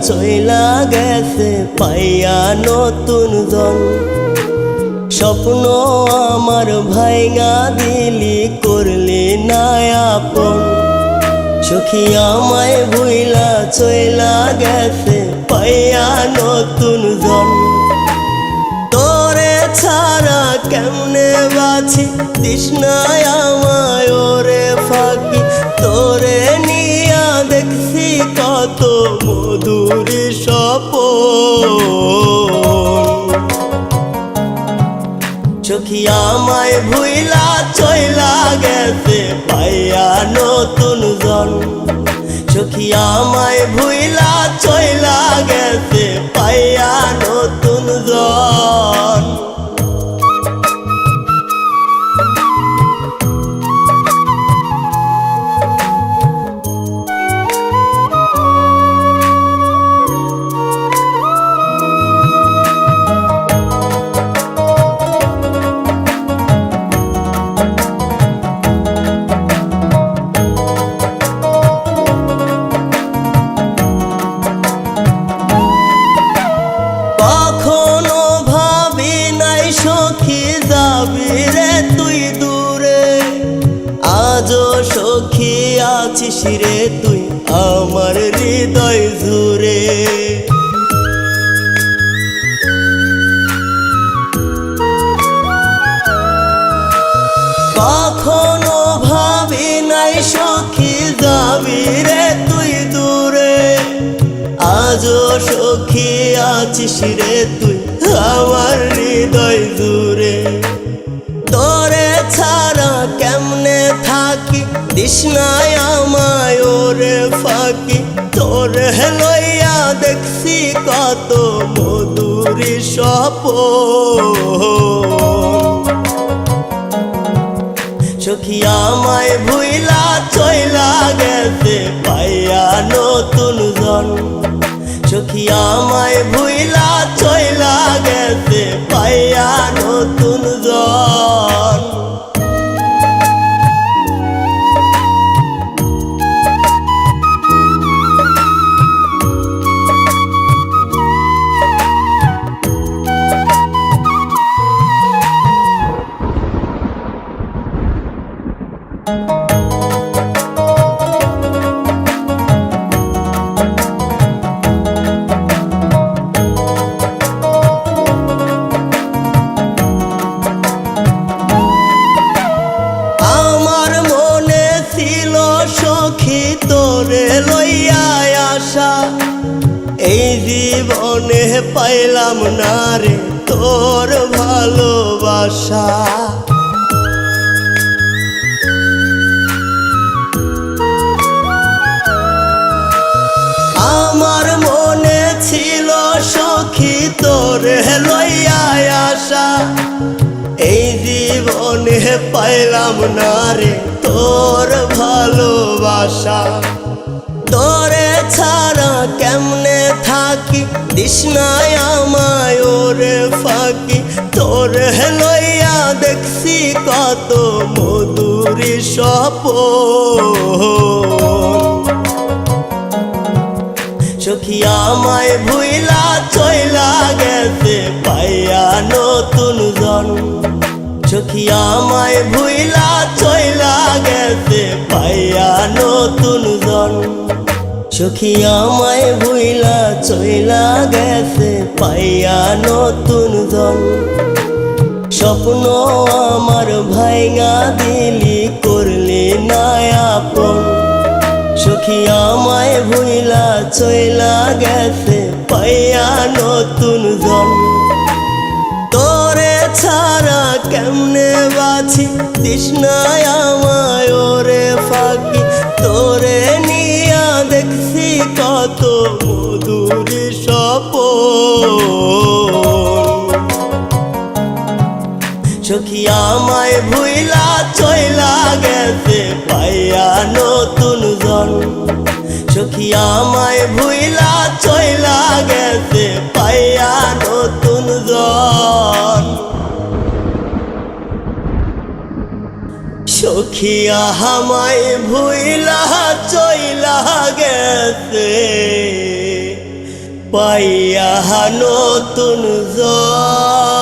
চইলা গেছে পাইয়া নতুন জন। স্বপ্ন আমার ভাইঙা দিলি করলি না আপন। সখী আমায় ভুইলা চইলা গেছে পাইয়া নতুন জন। তোরে ছাড়া কেমনে বাঁচি তৃষ্ণায় আমায় ওরে ফাঁকি। তোরে নিয়া দেখছি কত মধুর স্বপন। সখী আমায় ভুইলা চইলা গেছে পাইয়া নতুন জন। সখী আমায় ভুইলা চইলা গেছে পাইয়া নতুন জন। কখনো ভাবি নাই সখী যাবি রে তুই দূরে। আজও সখী আছিস রে তুই আমার হৃদয় জুড়ে। কখনো ভাবি নাই সখী যাবি রে তুই দূরে। আজও সখী আছিস রে তুই আমার হৃদয় জুড়ে। তোরে ছাড়া কেমনে থাকি তৃষ্ণায় আমায় ওরে ফাঁকি। তোরে লইয়া দেখছি কত মধুর স্বপন। সখী আমায় ভুইলা চইলা গেছে পাইয়া নতুন জন। সখী আমায় ভুইলা চইলা গেছে পাইয়া নতুন জন। সখী তোরে লইয়া আশা এই জীবনে পাইলাম না রে তোর ভালোবাসা। আমার মনে ছিল সখী তোরে লইয়া আশা এই জীবনে পাইলাম না রে তোর ভালোবাসা। তোরে ছাড়া কেমনে থাকি তৃষ্ণায় আমায় ওরে ফাঁকি। তোরে লইয়া দেখছি কত মধুর স্বপন। সখী আমায় ভুইলা চইলা গেছে পাইয়া নতুন জন। সখী আমায় ভুইলা চইলা গেছে পাইয়া নতুন জন। সখী আমায় ভুইলা চইলা গেছে পাইয়া নতুন জন। স্বপ্ন আমার ভাইঙা দিলি করলি না আপন। সখী আমায় ভুইলা চইলা গেছে পাইয়া নতুন জন। তোরে ছাড়া কেমনে বাঁচি তৃষ্ণায় আমায় ওরে ফাঁকি। তোরে নিয়া দেখছি কত মধুর স্বপন। সখী আমায় ভুইলা চইলা গেছে পাইয়া নতুন জন। সখী আমায় ভুইলা চইলা গেছে পাইয়া নতুন জন। সখী আমায় ভুইলা চইলা গেছে পাইয়া নতুন জন।